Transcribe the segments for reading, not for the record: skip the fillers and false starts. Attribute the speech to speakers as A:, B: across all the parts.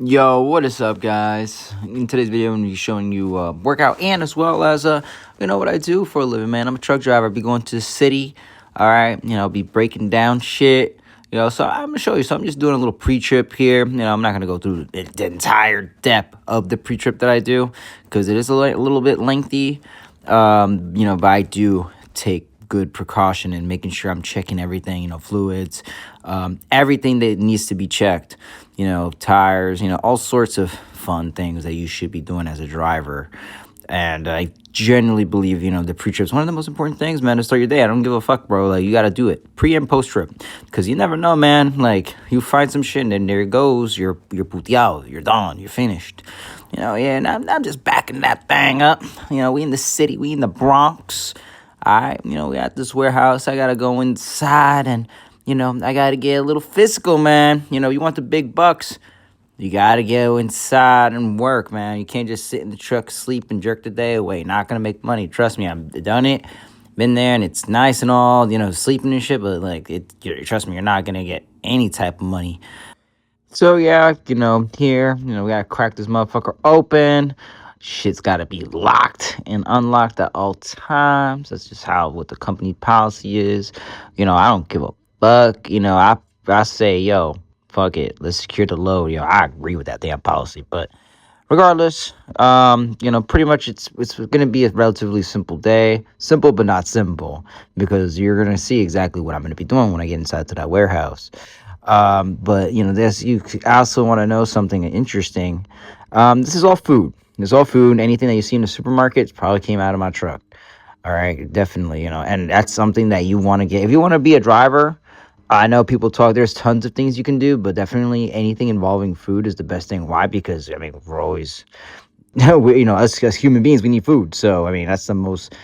A: Yo, what is up, guys? In today's video, I'm going to be showing you workout and as well as what I do for a living, man. I'm a truck driver. I'll be going to the city. All right, be breaking down shit. So I'm gonna show you. So I'm just doing a little pre-trip here. I'm not gonna go through the entire depth of the pre-trip that I do because it is a little bit lengthy. But I do take good precaution in making sure I'm checking everything, fluids, everything that needs to be checked, tires, all sorts of fun things that you should be doing as a driver. And I genuinely believe, the pre-trip is one of the most important things, man, to start your day. I don't give a fuck, bro. Like, you got to do it pre and post-trip because you never know, man. Like, you find some shit and then there it goes. You're puteado. You're done. You're finished. And I'm just backing that thing up. We in the city. We in the Bronx. All right, we at this warehouse. I got to go inside and, I got to get a little physical, man. You want the big bucks. You got to go inside and work, man. You can't just sit in the truck, sleep, and jerk the day away. Not going to make money. Trust me, I've done it. Been there, and it's nice and all, sleeping and shit, but, trust me, you're not going to get any type of money. So, yeah, here, we got to crack this motherfucker open. Shit's got to be locked and unlocked at all times. That's just what the company policy is. I don't give a fuck. I say, yo, fuck it, let's secure the load. I agree with that damn policy. But regardless, pretty much it's gonna be a relatively simple day. Simple but not simple, because you're gonna see exactly what I'm gonna be doing when I get inside to that warehouse. But this, you also want to know something interesting. This is all food. It's all food. Anything that you see in the supermarket probably came out of my truck. All right, definitely, and that's something that you want to get. If you want to be a driver, I know people talk, there's tons of things you can do, but definitely anything involving food is the best thing. Why? Because, we're always, us as human beings, we need food. So, that's the most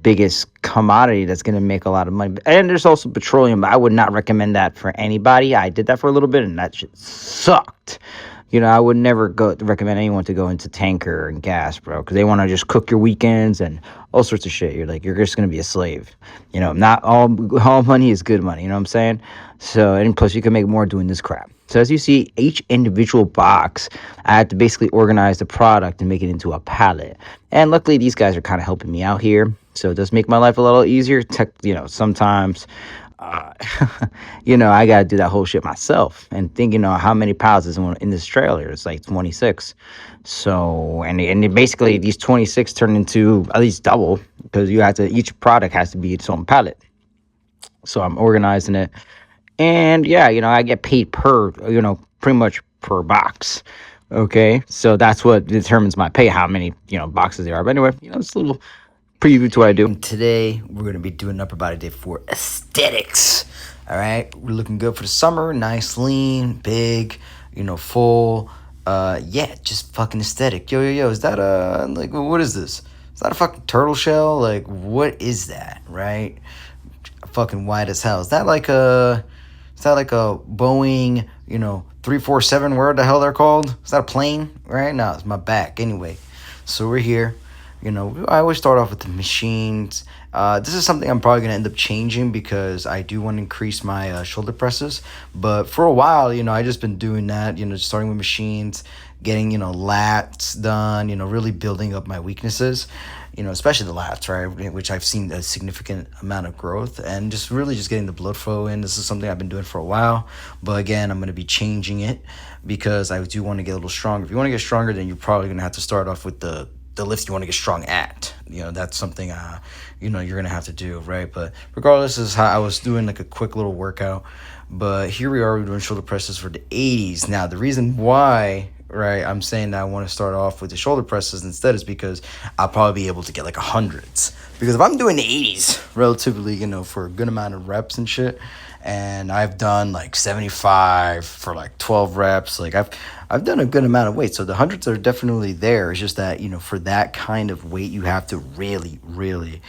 A: biggest commodity that's going to make a lot of money. And there's also petroleum. I would not recommend that for anybody. I did that for a little bit, and that shit sucked. I would never recommend anyone to go into tanker and gas, bro, because they want to just cook your weekends and all sorts of shit. You're just going to be a slave. Not all money is good money, you know what I'm saying? So, and plus you can make more doing this crap. So as you see, each individual box, I had to basically organize the product and make it into a pallet. And luckily these guys are kind of helping me out here. So it does make my life a little easier. Sometimes I gotta do that whole shit myself and think, how many pounds is in this trailer. It's like 26. So and basically these 26 turn into at least double, because each product has to be its own pallet. So I'm organizing it, and I get paid per, pretty much per box. Okay, so that's what determines my pay, how many boxes there are. But anyway, it's a little preview to what I do. And today we're going to be doing upper body day for aesthetics. All right, we're looking good for the summer. Nice, lean, big, full. Just fucking aesthetic. Yo, is that what is this? Is that a fucking turtle shell? Like, what is that? Right? Fucking white as hell. Is that like a Boeing 347? Where the hell they're called? Is that a plane? Right? No, it's my back. Anyway, so we're here. I always start off with the machines. This is something I'm probably going to end up changing because I do want to increase my shoulder presses. But for a while, I just been doing that, just starting with machines, getting, lats done, really building up my weaknesses, especially the lats, right, which I've seen a significant amount of growth, and just getting the blood flow in. This is something I've been doing for a while. But again, I'm going to be changing it because I do want to get a little stronger. If you want to get stronger, then you're probably going to have to start off with the lifts you want to get strong at. That's something you're gonna have to do, right? But regardless, this is how I was doing like a quick little workout. But here we are, we're doing shoulder presses for the 80s. Now the reason why, right, I'm saying that I want to start off with the shoulder presses instead is because I'll probably be able to get like 100s. Because if I'm doing the 80s relatively, for a good amount of reps and shit, and I've done like 75 for like 12 reps, like I've done a good amount of weight. So the hundreds are definitely there. It's just that, for that kind of weight, you have to really, really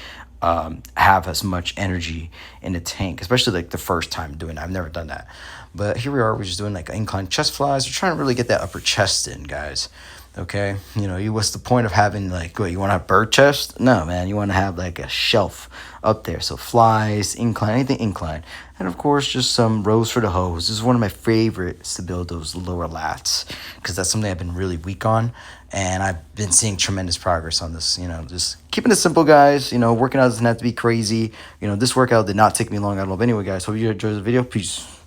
A: have as much energy in the tank, especially like the first time doing it. I've never done that. But here we are, we're just doing like incline chest flies. We're trying to really get that upper chest in, guys. Okay, what's the point of having like, what, you want to have bird chest? No, man, you want to have like a shelf up there. So flies, incline, anything incline, and of course just some rows for the hose. This is one of my favorites to build those lower lats, because that's something I've been really weak on, and I've been seeing tremendous progress on this. You know, just keeping it simple, guys. You know, working out doesn't have to be crazy. You know, this workout did not take me long at all. But anyway, guys, hope you enjoyed the video. Peace.